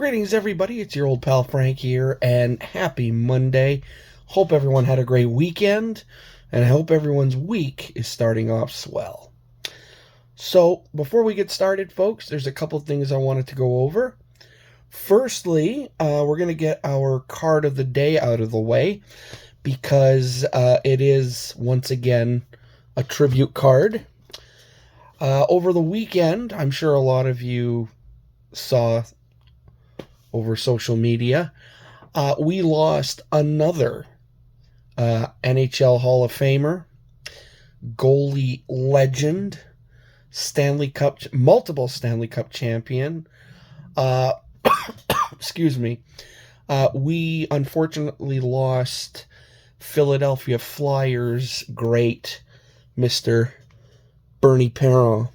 Greetings, everybody. It's your old pal Frank here, and happy Monday. Hope everyone had a great weekend, and I hope everyone's week is starting off swell. So, before we get started, folks, there's a couple things I wanted to go over. Firstly, we're going to get our card of the day out of the way, because it is, once again, a tribute card. Over the weekend, I'm sure a lot of you saw over social media, we lost another NHL Hall of Famer, goalie legend, multiple Stanley Cup champion. Excuse me. We unfortunately lost Philadelphia Flyers great Mr. Bernie Perron.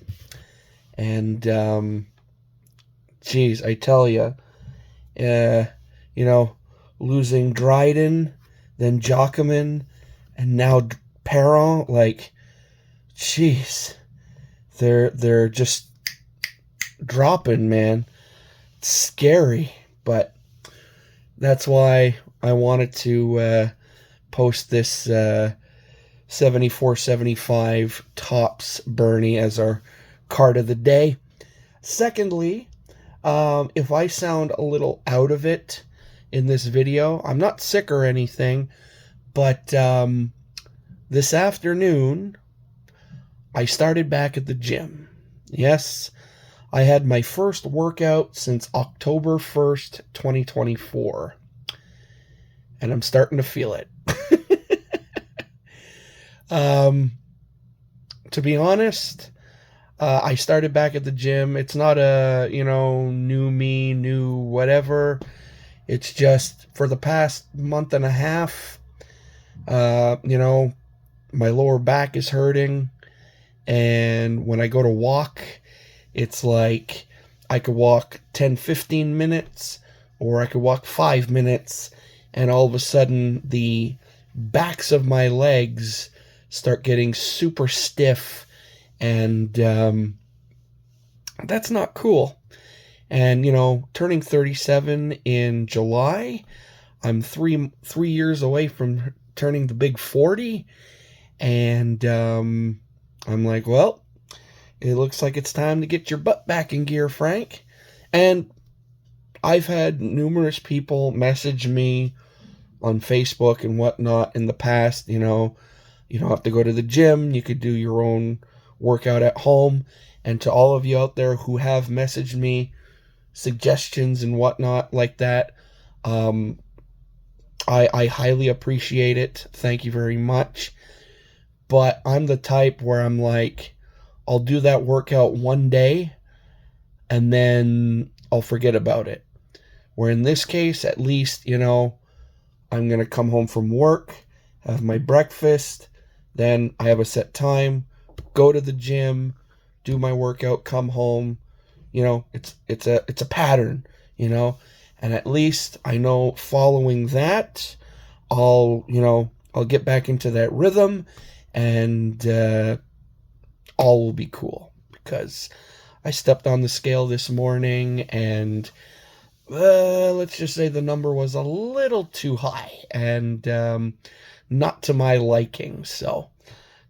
And, geez, I tell you, losing Dryden, then Jockerman, and now Perron, jeez, they're just dropping, man. It's scary, but that's why I wanted to post this 74-75 Topps Bernie as our card of the day. Secondly, if I sound a little out of it in this video, I'm not sick or anything, but this afternoon, I started back at the gym. Yes, I had my first workout since October 1st, 2024, and I'm starting to feel it. To be honest, I started back at the gym. It's not a, new me, new whatever. It's just for the past month and a half, my lower back is hurting. And when I go to walk, it's like I could walk 10, 15 minutes, or I could walk 5 minutes. And all of a sudden, the backs of my legs start getting super stiff. And that's not cool. And, turning 37 in July, I'm three years away from turning the big 40. And I'm like, well, it looks like it's time to get your butt back in gear, Frank. And I've had numerous people message me on Facebook and whatnot in the past, you don't have to go to the gym. You could do your own workout at home. And to all of you out there who have messaged me suggestions and whatnot like that, I highly appreciate it. Thank you very much. But I'm the type where I'm like, I'll do that workout one day and then I'll forget about it. Where in this case, at least, I'm going to come home from work, have my breakfast, then I have a set time, go to the gym, do my workout, come home. It's a pattern, and at least I know following that, I'll get back into that rhythm, and all will be cool. Because I stepped on the scale this morning, and let's just say the number was a little too high, and not to my liking. So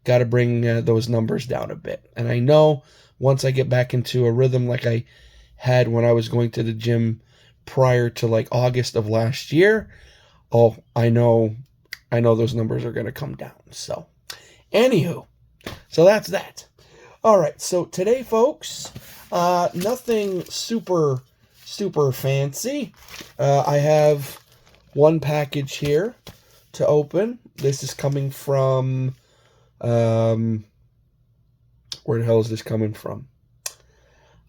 got to bring those numbers down a bit. And I know once I get back into a rhythm like I had when I was going to the gym prior to August of last year, I know those numbers are going to come down. So anywho, so that's that. All right, so today, folks, nothing super fancy. I have one package here to open. This is coming from, where the hell is this coming from?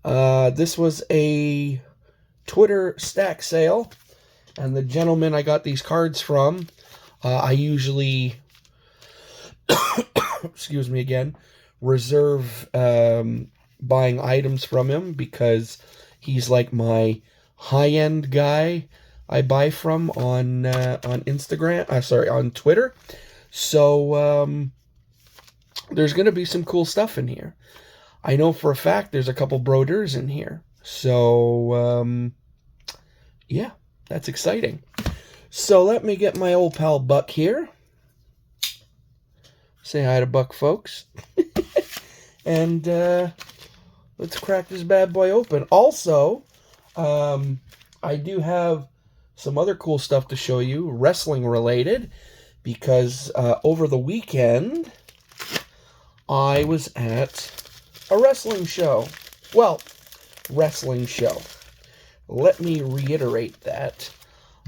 This was a Twitter stack sale, and the gentleman I got these cards from, I usually, excuse me again, reserve buying items from him because he's like my high-end guy I buy from on Instagram, on Twitter. So there's going to be some cool stuff in here. I know for a fact there's a couple Brodeurs in here. So yeah, that's exciting. So let me get my old pal Buck here. Say hi to Buck, folks. And let's crack this bad boy open. Also, I do have some other cool stuff to show you, wrestling related, because over the weekend, I was at a wrestling show. Well, wrestling show. Let me reiterate that.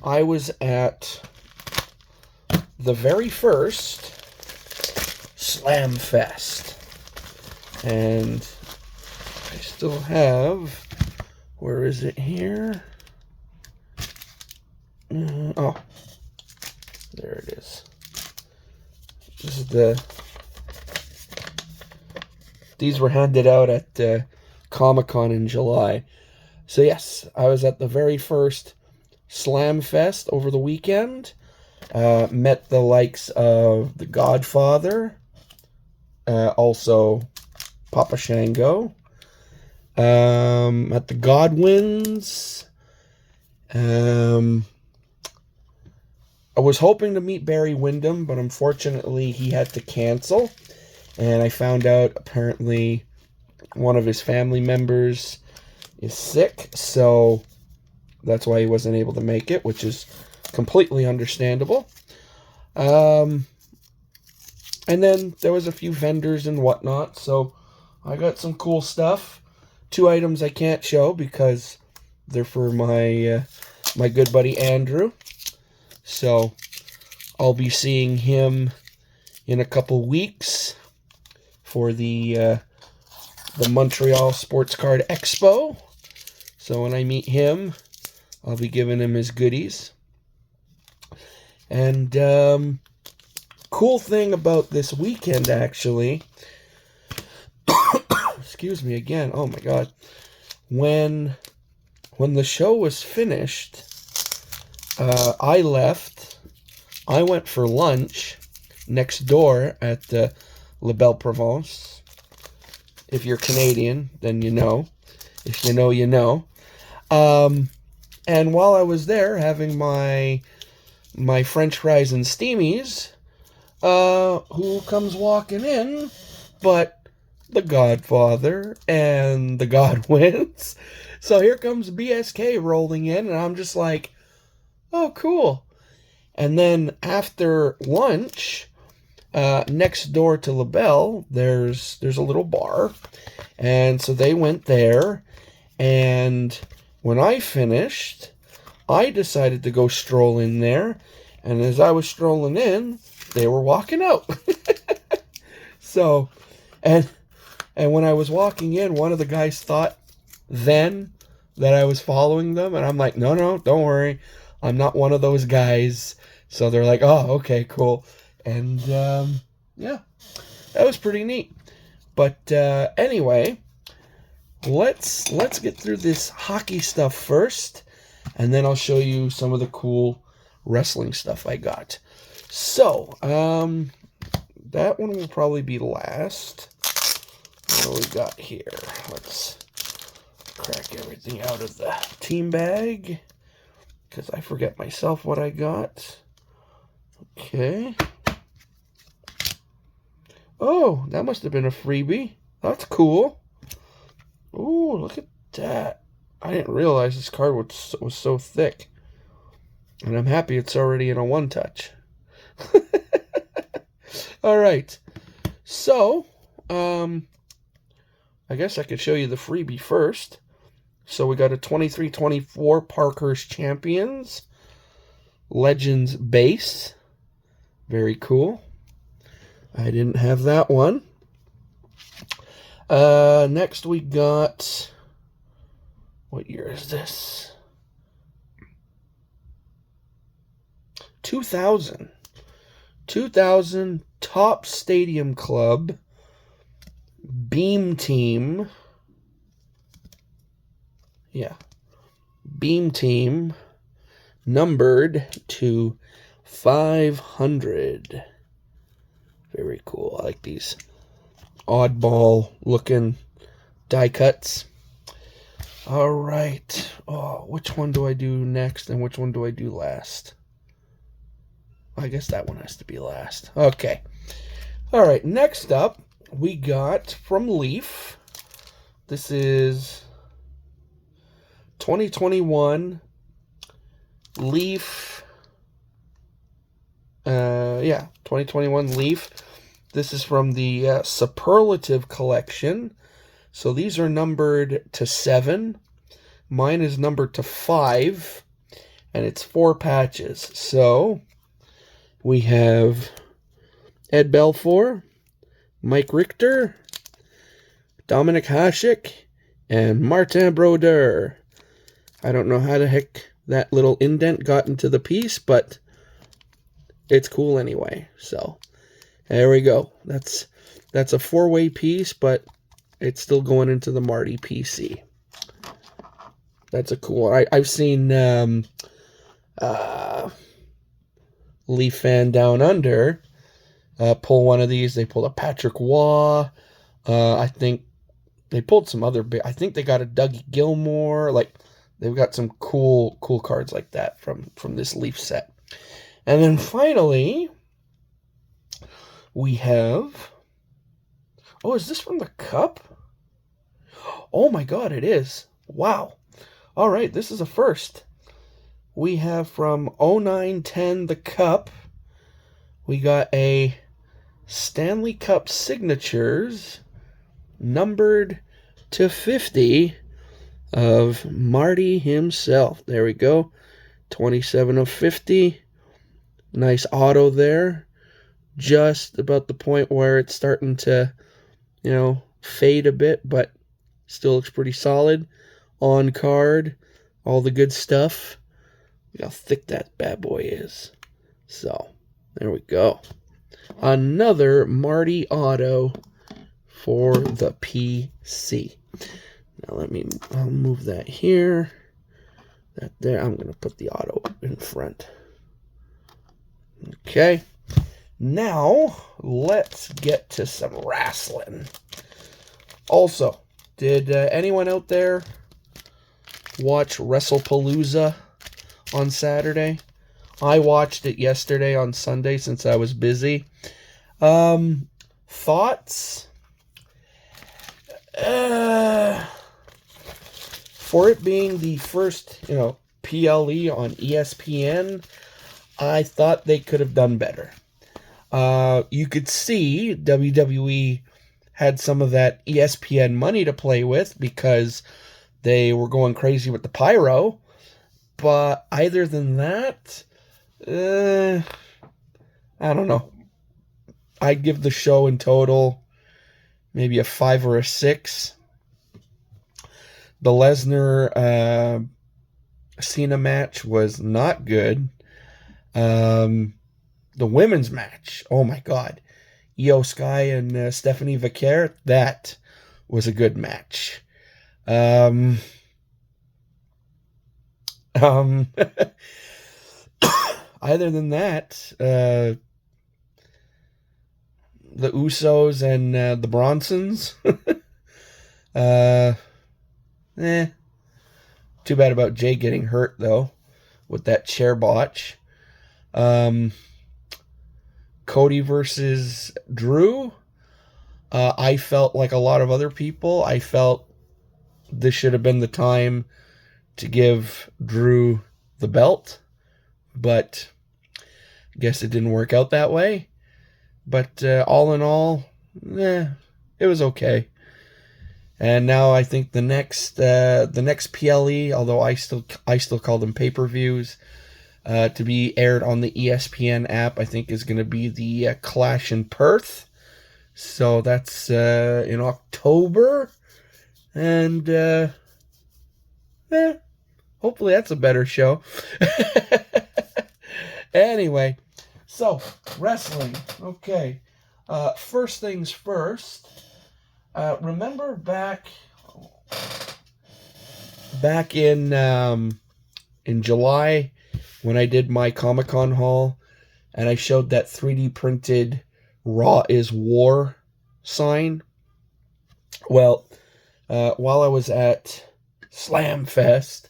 I was at the very first Slamfest. And I still have, where is it here? Oh, there it is. This is these were handed out at Comic-Con in July. So yes, I was at the very first Slamfest over the weekend. Met the likes of The Godfather, also Papa Shango, at the Godwins. I was hoping to meet Barry Windham, but unfortunately he had to cancel. And I found out apparently one of his family members is sick, so that's why he wasn't able to make it, which is completely understandable. And then there was a few vendors and whatnot, so I got some cool stuff. 2 items I can't show because they're for my my good buddy Andrew. So I'll be seeing him in a couple weeks for the Montreal Sports Card Expo. So when I meet him, I'll be giving him his goodies. And cool thing about this weekend, actually, excuse me again, oh my god, when the show was finished, I left, I went for lunch next door at the La Belle Provence. If you're Canadian, then you know. If you know, you know. And while I was there having my French fries and steamies, who comes walking in but the Godfather and the Godwins. So here comes BSK rolling in, and I'm just like, oh, cool. And then after lunch, next door to La Belle, there's a little bar. And so they went there, and when I finished, I decided to go stroll in there, and as I was strolling in, they were walking out. So, and when I was walking in, one of the guys thought then that I was following them, and I'm like, no, don't worry, I'm not one of those guys. So they're like, oh, okay, cool. And yeah, that was pretty neat. But anyway, let's get through this hockey stuff first, and then I'll show you some of the cool wrestling stuff I got. So, that one will probably be last. What do we got here? Let's crack everything out of the team bag, because I forget myself what I got. Okay. Oh, that must have been a freebie. That's cool. Ooh, look at that. I didn't realize this card was so thick. And I'm happy it's already in a one-touch. Alright. So, I guess I could show you the freebie first. So we got a 23-24 Parkhurst Champions Legends base. Very cool. I didn't have that one. Next we got, what year is this? 2000 Top Stadium Club Beam Team. Yeah. Beam Team numbered to 500. Very cool. I like these oddball looking die cuts. All right. Oh, which one do I do next and which one do I do last? I guess that one has to be last. Okay. All right. Next up, we got from Leaf. This is 2021 Leaf. 2021 Leaf. This is from the Superlative collection. So these are numbered to 7. Mine is numbered to 5. And it's 4 patches. So we have Ed Belfour, Mike Richter, Dominic Hasek, and Martin Brodeur. I don't know how the heck that little indent got into the piece, but it's cool anyway. So there we go. That's a 4-way piece, but it's still going into the Marty PC. That's a cool one. I've seen Leaf Fan Down Under pull one of these. They pulled a Patrick Waugh. I think they pulled some other big. I think they got a Dougie Gilmore. Like, they've got some cool cards like that from this Leaf set. And then finally, we have... Oh, is this from the Cup? Oh my god, it is. Wow. All right, this is a first. We have from 09-10 the Cup. We got a Stanley Cup Signatures numbered to 50 of Marty himself. There we go. 27 of 50. Nice auto there. Just about the point where it's starting to, fade a bit, but still looks pretty solid. On card, all the good stuff. Look how thick that bad boy is. So, there we go. Another Marty auto for the PC. Now I'll move that here. That there. I'm going to put the auto in front. Okay. Now, let's get to some wrestling. Also, did anyone out there watch WrestlePalooza on Saturday? I watched it yesterday on Sunday since I was busy. Thoughts? For it being the first, PLE on ESPN, I thought they could have done better. You could see WWE had some of that ESPN money to play with because they were going crazy with the pyro. But other than that, I don't know. I'd give the show in total maybe a 5 or a 6. The Lesnar Cena match was not good. The women's match, oh my god. Io Sky and Stephanie Vaquer, that was a good match. Other than that, the Usos and the Bronsons, too bad about Jay getting hurt, though, with that chair botch. Cody versus Drew. I felt like a lot of other people. I felt this should have been the time to give Drew the belt. But I guess it didn't work out that way. But all in all, it was okay. And now I think the next PLE, although I still call them pay-per-views, to be aired on the ESPN app, I think is going to be the Clash in Perth. So that's in October. And hopefully that's a better show. Anyway, so wrestling. Okay. First things first. Remember back in July when I did my Comic-Con haul and I showed that 3D printed Raw is War sign? Well, while I was at Slamfest.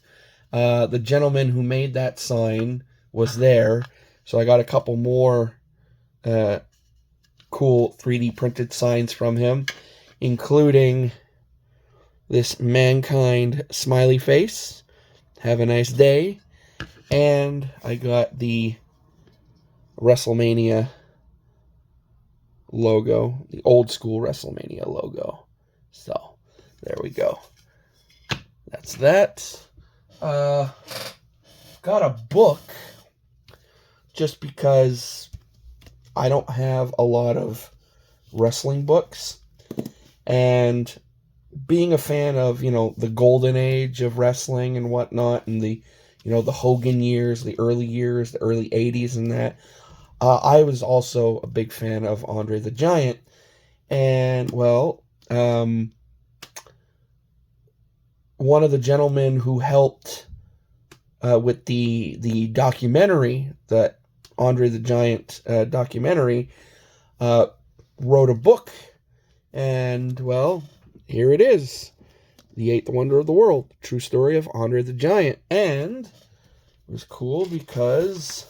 The gentleman who made that sign was there, so I got a couple more cool 3D printed signs from him, including this Mankind smiley face. Have a nice day. And I got the WrestleMania logo, the old school WrestleMania logo. So, there we go. That's that. Got a book just because I don't have a lot of wrestling books. And being a fan of, the golden age of wrestling and whatnot, and the Hogan years, the early 80s and that, I was also a big fan of Andre the Giant. And, well, one of the gentlemen who helped with the documentary, the Andre the Giant documentary, wrote a book. And, well, here it is. The Eighth Wonder of the World. True story of Andre the Giant. And it was cool because...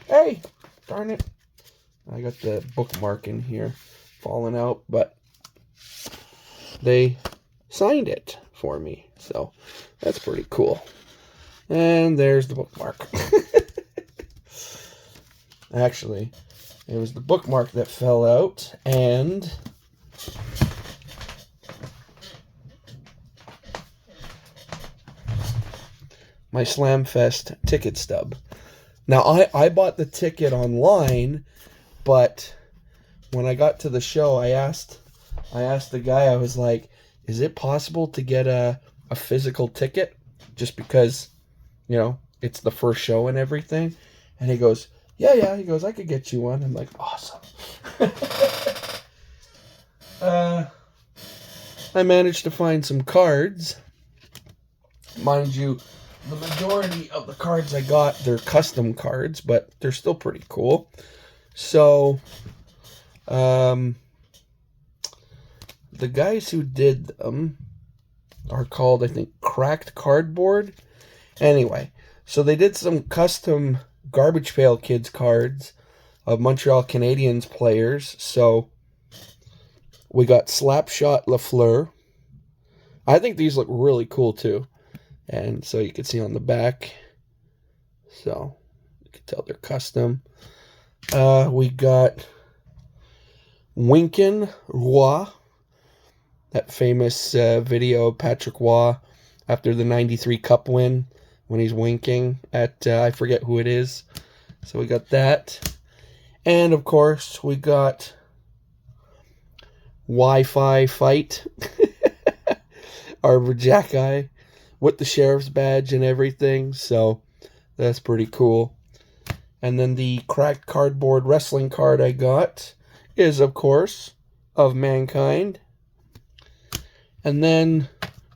Hey! Darn it. I got the bookmark in here falling out, but they signed it for me. So that's pretty cool. And there's the bookmark. Actually, it was the bookmark that fell out, and my Slamfest ticket stub. Now, I bought the ticket online, but when I got to the show, I asked the guy, I was like, is it possible to get a physical ticket? Just because, it's the first show and everything. And he goes, yeah, he goes, I could get you one. I'm like, awesome. I managed to find some cards. Mind you, the majority of the cards I got, they're custom cards, but they're still pretty cool. So, the guys who did them are called, I think, Cracked Cardboard. Anyway, so they did some custom Garbage Pail Kids cards of Montreal Canadiens players. So, we got Slapshot Lafleur. I think these look really cool, too. And so you can see on the back. So, you can tell they're custom. We got Winkin' Roy. That famous video of Patrick Roy after the 93 Cup win when he's winking at, I forget who it is. So we got that. And, of course, we got Wi-Fi Fight. Arbor Jackeye with the sheriff's badge and everything. So that's pretty cool. And then the Cracked Cardboard wrestling card I got is, of course, of Mankind. And then,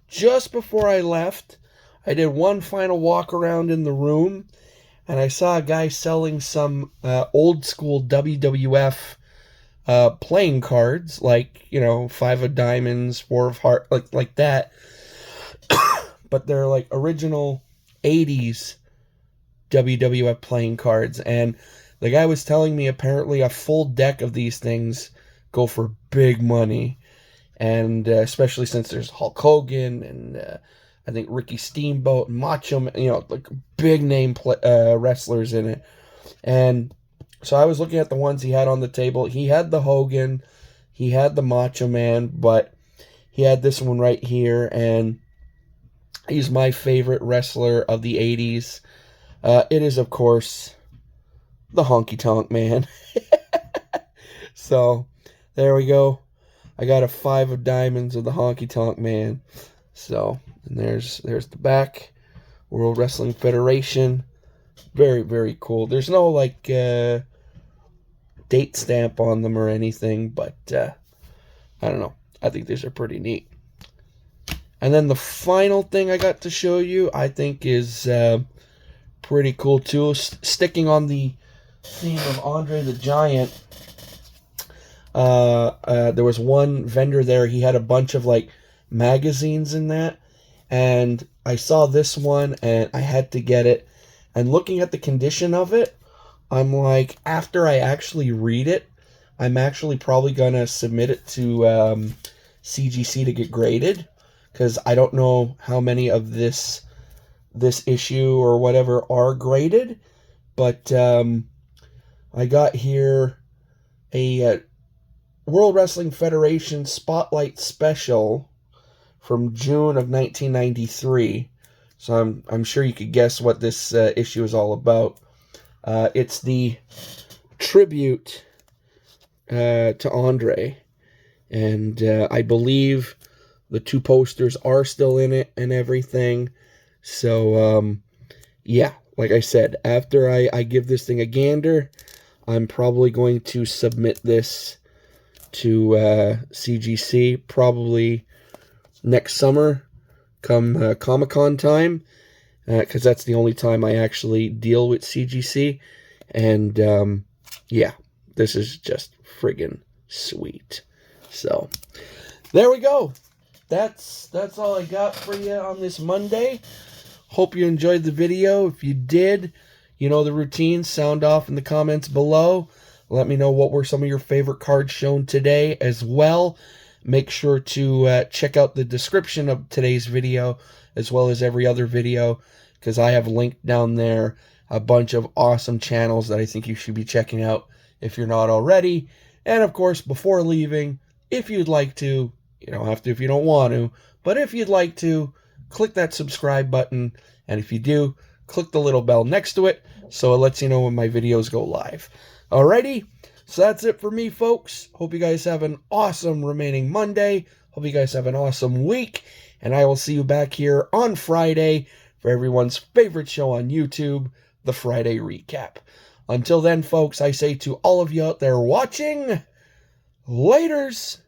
just before I left, I did one final walk around in the room, and I saw a guy selling some old school WWF playing cards, like, 5 of diamonds, 4 of hearts, like that. But they're like original 80s WWF playing cards. And the guy was telling me apparently a full deck of these things go for big money. And especially since there's Hulk Hogan and I think Ricky Steamboat and Macho Man, like big name wrestlers in it. And so I was looking at the ones he had on the table. He had the Hogan, he had the Macho Man, but he had this one right here. And he's my favorite wrestler of the 80s. It is, of course, the Honky Tonk Man. So, there we go. I got a 5 of diamonds of the Honky Tonk Man. So, and there's the back. World Wrestling Federation. Very, very cool. There's no, date stamp on them or anything, but, I don't know. I think these are pretty neat. And then the final thing I got to show you, I think, is pretty cool, too. Sticking on the theme of Andre the Giant, there was one vendor there. He had a bunch of, magazines and that. And I saw this one and I had to get it. And looking at the condition of it, I'm like, after I actually read it, I'm actually probably going to submit it to CGC to get graded. Because I don't know how many of this issue or whatever are graded. But I got here a World Wrestling Federation Spotlight Special from June of 1993. So I'm sure you could guess what this issue is all about. It's the tribute to Andre. And I believe the 2 posters are still in it and everything. So, yeah, like I said, after I give this thing a gander, I'm probably going to submit this to CGC probably next summer, come Comic-Con time, because that's the only time I actually deal with CGC. And, yeah, this is just friggin' sweet. So, there we go. That's all I got for you on this Monday. Hope you enjoyed the video. If you did, you know the routine. Sound off in the comments below. Let me know what were some of your favorite cards shown today as well. Make sure to check out the description of today's video as well as every other video, because I have linked down there a bunch of awesome channels that I think you should be checking out if you're not already. And of course, before leaving, if you'd like to, you don't have to if you don't want to, but if you'd like to, click that subscribe button. And if you do, click the little bell next to it so it lets you know when my videos go live. Alrighty, so that's it for me, folks. Hope you guys have an awesome remaining Monday. Hope you guys have an awesome week. And I will see you back here on Friday for everyone's favorite show on YouTube, the Friday Recap. Until then, folks, I say to all of you out there watching, laters.